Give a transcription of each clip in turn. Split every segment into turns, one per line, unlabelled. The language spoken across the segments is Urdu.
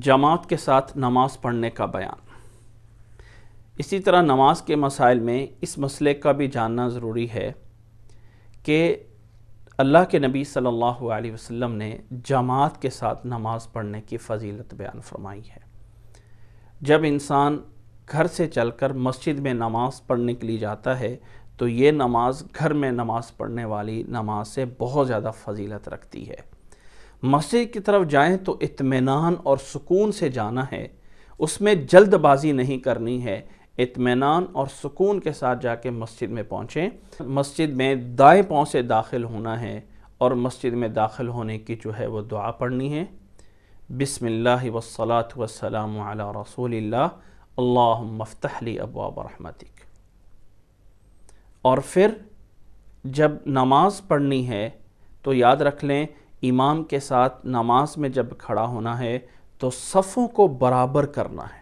جماعت کے ساتھ نماز پڑھنے کا بیان۔ اسی طرح نماز کے مسائل میں اس مسئلے کا بھی جاننا ضروری ہے کہ اللہ کے نبی صلی اللہ علیہ وسلم نے جماعت کے ساتھ نماز پڑھنے کی فضیلت بیان فرمائی ہے۔ جب انسان گھر سے چل کر مسجد میں نماز پڑھنے کے لیے جاتا ہے تو یہ نماز گھر میں نماز پڑھنے والی نماز سے بہت زیادہ فضیلت رکھتی ہے۔ مسجد کی طرف جائیں تو اطمینان اور سکون سے جانا ہے، اس میں جلد بازی نہیں کرنی ہے، اطمینان اور سکون کے ساتھ جا کے مسجد میں پہنچیں۔ مسجد میں دائیں پاؤں سے داخل ہونا ہے اور مسجد میں داخل ہونے کی جو ہے وہ دعا پڑھنی ہے، بسم اللہ والصلاة والسلام علی رسول اللہ اللہم افتح لی ابواب رحمتک۔ اور پھر جب نماز پڑھنی ہے تو یاد رکھ لیں امام کے ساتھ نماز میں جب کھڑا ہونا ہے تو صفوں کو برابر کرنا ہے،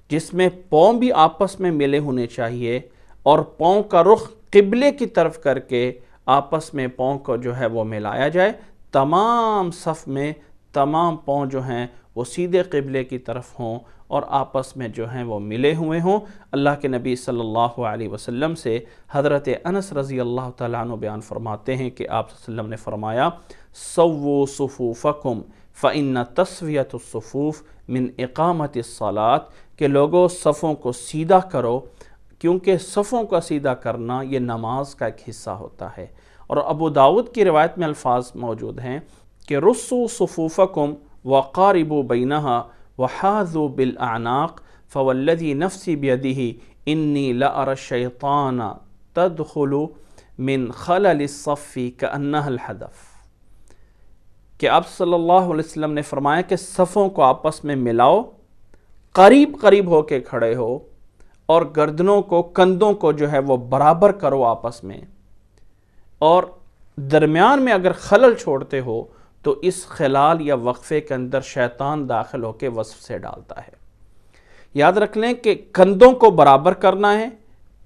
جس میں پاؤں بھی آپس میں ملے ہونے چاہیے اور پاؤں کا رخ قبلے کی طرف کر کے آپس میں پاؤں کو جو ہے وہ ملایا جائے۔ تمام صف میں تمام پاؤں جو ہیں وہ سیدھے قبلے کی طرف ہوں اور آپس میں جو ہیں وہ ملے ہوئے ہوں۔ اللہ کے نبی صلی اللہ علیہ وسلم سے حضرت انس رضی اللہ تعالیٰ عنہ بیان فرماتے ہیں کہ آپ صلی اللہ علیہ وسلم نے فرمایا سووا صفوفکم فإن تسویۃ الصفوف من اقامت الصلاۃ، کہ لوگوں صفوں کو سیدھا کرو کیونکہ صفوں کا سیدھا کرنا یہ نماز کا ایک حصہ ہوتا ہے۔ اور ابو داؤد کی روایت میں الفاظ موجود ہیں کہ رصوا صفوفکم وقاربوا بینہا وحاذوا بالاعناق فوالذی نفسی بیدہ انی لأری الشیطان تدخل من خلل الصف کأنہا الحدف، کہ آپ صلی اللہ علیہ وسلم نے فرمایا کہ صفوں کو آپس میں ملاؤ، قریب قریب ہو کے کھڑے ہو اور گردنوں کو کندھوں کو جو ہے وہ برابر کرو آپس میں، اور درمیان میں اگر خلل چھوڑتے ہو تو اس خلال یا وقفے کے اندر شیطان داخل ہو کے وصف سے ڈالتا ہے۔ یاد رکھ لیں کہ کندھوں کو برابر کرنا ہے،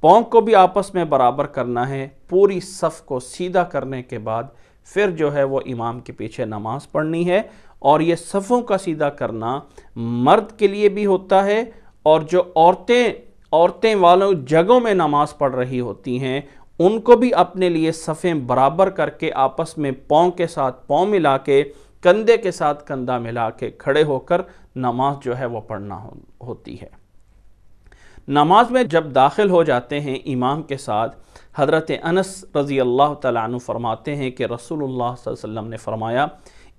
پاؤں کو بھی آپس میں برابر کرنا ہے، پوری صف کو سیدھا کرنے کے بعد پھر جو ہے وہ امام کے پیچھے نماز پڑھنی ہے۔ اور یہ صفوں کا سیدھا کرنا مرد کے لیے بھی ہوتا ہے، اور جو عورتیں والوں جگہوں میں نماز پڑھ رہی ہوتی ہیں ان کو بھی اپنے لیے صفیں برابر کر کے آپس میں پاؤں کے ساتھ پاؤں ملا کے کندھے کے ساتھ کندھا ملا کے کھڑے ہو کر نماز جو ہے وہ پڑھنا ہوتی ہے۔ نماز میں جب داخل ہو جاتے ہیں امام کے ساتھ، حضرت انس رضی اللہ تعالیٰ عنہ فرماتے ہیں کہ رسول اللہ صلی اللہ علیہ وسلم نے فرمایا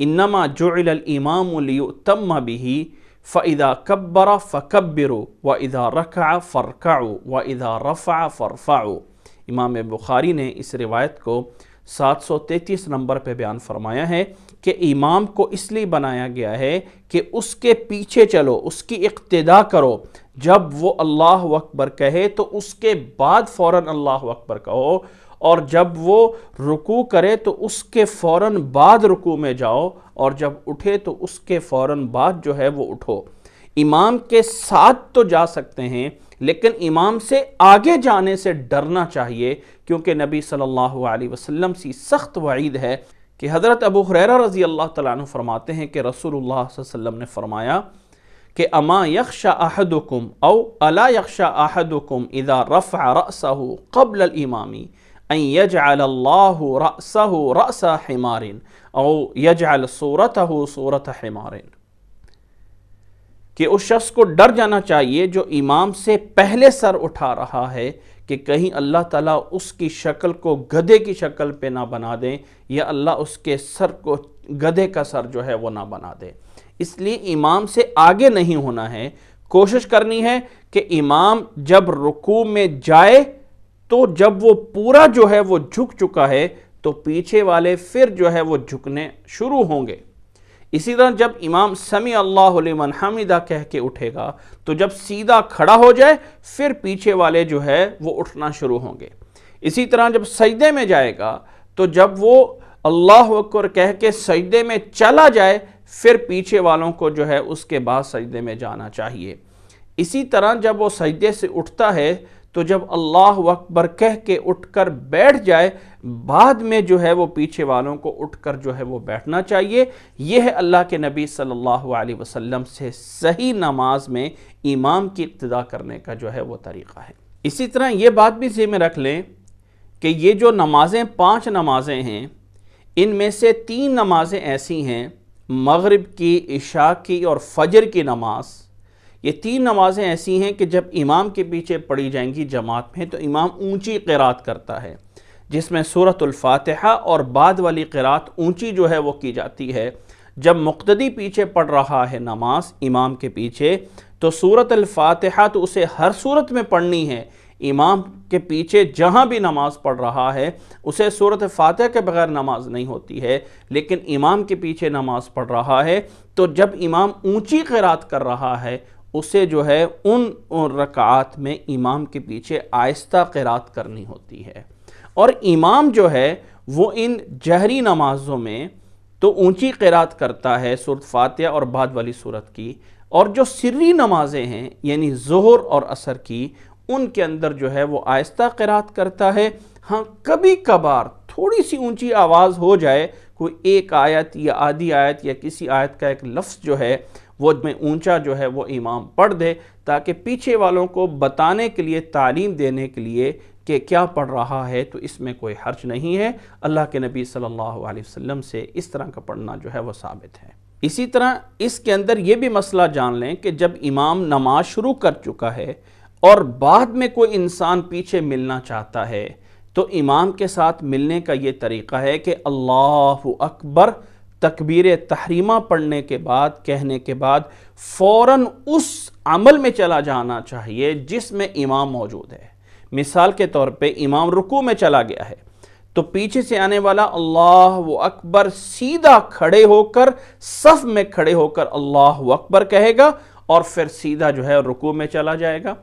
انما جعل الامام لیؤتم بہ فاذا کبر فکبروا واذا رکع فارکعوا واذا رفع فارفعوا۔ امام بخاری نے اس روایت کو 733 نمبر پہ بیان فرمایا ہے کہ امام کو اس لیے بنایا گیا ہے کہ اس کے پیچھے چلو، اس کی اقتداء کرو، جب وہ اللہ اکبر کہے تو اس کے بعد فوراً اللہ اکبر کہو، اور جب وہ رکوع کرے تو اس کے فوراً بعد رکوع میں جاؤ، اور جب اٹھے تو اس کے فوراً بعد جو ہے وہ اٹھو۔ امام کے ساتھ تو جا سکتے ہیں لیکن امام سے آگے جانے سے ڈرنا چاہیے، کیونکہ نبی صلی اللہ علیہ وسلم سے سخت وعید ہے کہ حضرت ابو ہریرہ رضی اللہ تعالیٰ عنہ فرماتے ہیں کہ رسول اللہ صلی اللہ علیہ وسلم نے فرمایا کہ اما یخشى احدکم او الا یخشى احدکم اذا رفع رأسہ قبل الامام ان یجعل اللہ رأسہ رأس حمار او یجعل صورتہ صورت حمار، کہ اس شخص کو ڈر جانا چاہیے جو امام سے پہلے سر اٹھا رہا ہے کہ کہیں اللہ تعالیٰ اس کی شکل کو گدھے کی شکل پہ نہ بنا دیں، یا اللہ اس کے سر کو گدھے کا سر جو ہے وہ نہ بنا دے۔ اس لیے امام سے آگے نہیں ہونا ہے، کوشش کرنی ہے کہ امام جب رکوع میں جائے تو جب وہ پورا جو ہے وہ جھک چکا ہے تو پیچھے والے پھر جو ہے وہ جھکنے شروع ہوں گے۔ اسی طرح جب امام سمیع اللہ لمن حمدہ کہہ کے اٹھے گا تو جب سیدھا کھڑا ہو جائے پھر پیچھے والے جو ہے وہ اٹھنا شروع ہوں گے۔ اسی طرح جب سجدے میں جائے گا تو جب وہ اللہ اکبر کہہ کے سجدے میں چلا جائے پھر پیچھے والوں کو جو ہے اس کے بعد سجدے میں جانا چاہیے۔ اسی طرح جب وہ سجدے سے اٹھتا ہے تو جب اللہ اکبر کہہ کے اٹھ کر بیٹھ جائے بعد میں جو ہے وہ پیچھے والوں کو اٹھ کر جو ہے وہ بیٹھنا چاہیے۔ یہ ہے اللہ کے نبی صلی اللہ علیہ وسلم سے صحیح نماز میں امام کی اقتداء کرنے کا جو ہے وہ طریقہ ہے۔ اسی طرح یہ بات بھی ذہن میں رکھ لیں کہ یہ جو نمازیں 5 نمازیں ہیں، ان میں سے 3 نمازیں ایسی ہیں، مغرب کی، عشاء کی اور فجر کی نماز، یہ 3 نمازیں ایسی ہیں کہ جب امام کے پیچھے پڑھی جائیں گی جماعت میں تو امام اونچی قرات کرتا ہے، جس میں سورۃ الفاتحہ اور بعد والی قرات اونچی جو ہے وہ کی جاتی ہے۔ جب مقتدی پیچھے پڑھ رہا ہے نماز امام کے پیچھے تو سورۃ الفاتحہ تو اسے ہر صورت میں پڑھنی ہے، امام کے پیچھے جہاں بھی نماز پڑھ رہا ہے اسے سورۃ فاتحہ کے بغیر نماز نہیں ہوتی ہے، لیکن امام کے پیچھے نماز پڑھ رہا ہے تو جب امام اونچی قرات کر رہا ہے اسے جو ہے ان رکعات میں امام کے پیچھے آہستہ قرات کرنی ہوتی ہے۔ اور امام جو ہے وہ ان جہری نمازوں میں تو اونچی قرات کرتا ہے سورۃ فاتحہ اور بعد والی سورت کی، اور جو سری نمازیں ہیں یعنی ظہر اور عصر کی، ان کے اندر جو ہے وہ آہستہ قرات کرتا ہے۔ ہاں کبھی کبھار تھوڑی سی اونچی آواز ہو جائے، کوئی ایک آیت یا آدھی آیت یا کسی آیت کا ایک لفظ جو ہے وہ میں اونچا جو ہے وہ امام پڑھ دے، تاکہ پیچھے والوں کو بتانے کے لیے، تعلیم دینے کے لیے کہ کیا پڑھ رہا ہے، تو اس میں کوئی حرج نہیں ہے۔ اللہ کے نبی صلی اللہ علیہ وسلم سے اس طرح کا پڑھنا جو ہے وہ ثابت ہے۔ اسی طرح اس کے اندر یہ بھی مسئلہ جان لیں کہ جب امام نماز شروع کر چکا ہے اور بعد میں کوئی انسان پیچھے ملنا چاہتا ہے تو امام کے ساتھ ملنے کا یہ طریقہ ہے کہ اللہ اکبر تکبیر تحریمہ پڑھنے کے بعد، کہنے کے بعد فوراً اس عمل میں چلا جانا چاہیے جس میں امام موجود ہے۔ مثال کے طور پہ امام رکوع میں چلا گیا ہے تو پیچھے سے آنے والا اللہ اکبر سیدھا کھڑے ہو کر صف میں کھڑے ہو کر اللہ اکبر کہے گا اور پھر سیدھا جو ہے رکوع میں چلا جائے گا۔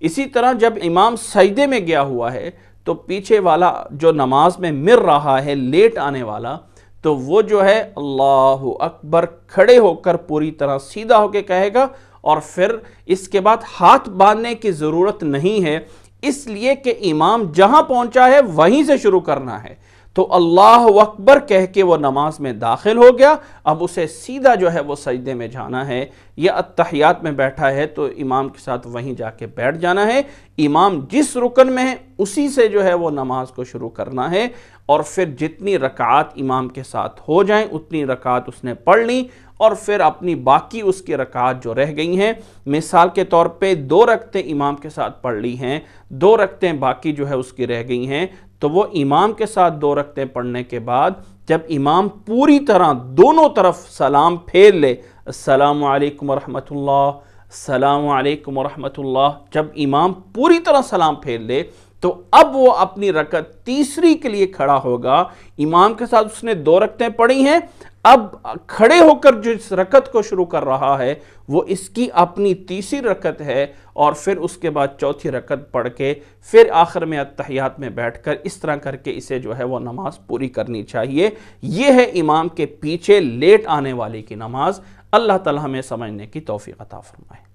اسی طرح جب امام سجدے میں گیا ہوا ہے تو پیچھے والا جو نماز میں مر رہا ہے، لیٹ آنے والا، تو وہ جو ہے اللہ اکبر کھڑے ہو کر پوری طرح سیدھا ہو کے کہے گا، اور پھر اس کے بعد ہاتھ باندھنے کی ضرورت نہیں ہے، اس لیے کہ امام جہاں پہنچا ہے وہیں سے شروع کرنا ہے۔ تو اللہ اکبر کہہ کے وہ نماز میں داخل ہو گیا، اب اسے سیدھا جو ہے وہ سجدے میں جانا ہے، یا اتحیات میں بیٹھا ہے تو امام کے ساتھ وہیں جا کے بیٹھ جانا ہے۔ امام جس رکن میں ہے اسی سے جو ہے وہ نماز کو شروع کرنا ہے، اور پھر جتنی رکعات امام کے ساتھ ہو جائیں اتنی رکعات اس نے پڑھ لی، اور پھر اپنی باقی اس کی رکعات جو رہ گئی ہیں، مثال کے طور پہ 2 رکعتیں امام کے ساتھ پڑھ لی ہیں، 2 رکعتیں باقی جو ہے اس کی رہ گئی ہیں، تو وہ امام کے ساتھ 2 رکعتیں پڑھنے کے بعد جب امام پوری طرح دونوں طرف سلام پھیر لے، السلام علیکم ورحمۃ اللہ، السلام علیکم ورحمۃ اللہ، جب امام پوری طرح سلام پھیر لے تو اب وہ اپنی رکعت تیسری کے لیے کھڑا ہوگا۔ امام کے ساتھ اس نے 2 رکعتیں پڑھی ہیں، اب کھڑے ہو کر جو اس رکعت کو شروع کر رہا ہے وہ اس کی اپنی تیسری رکعت ہے، اور پھر اس کے بعد چوتھی رکعت پڑھ کے پھر آخر میں اتحیات میں بیٹھ کر اس طرح کر کے اسے جو ہے وہ نماز پوری کرنی چاہیے۔ یہ ہے امام کے پیچھے لیٹ آنے والے کی نماز۔ اللہ تعالی ہمیں سمجھنے کی توفیق عطا فرمائے۔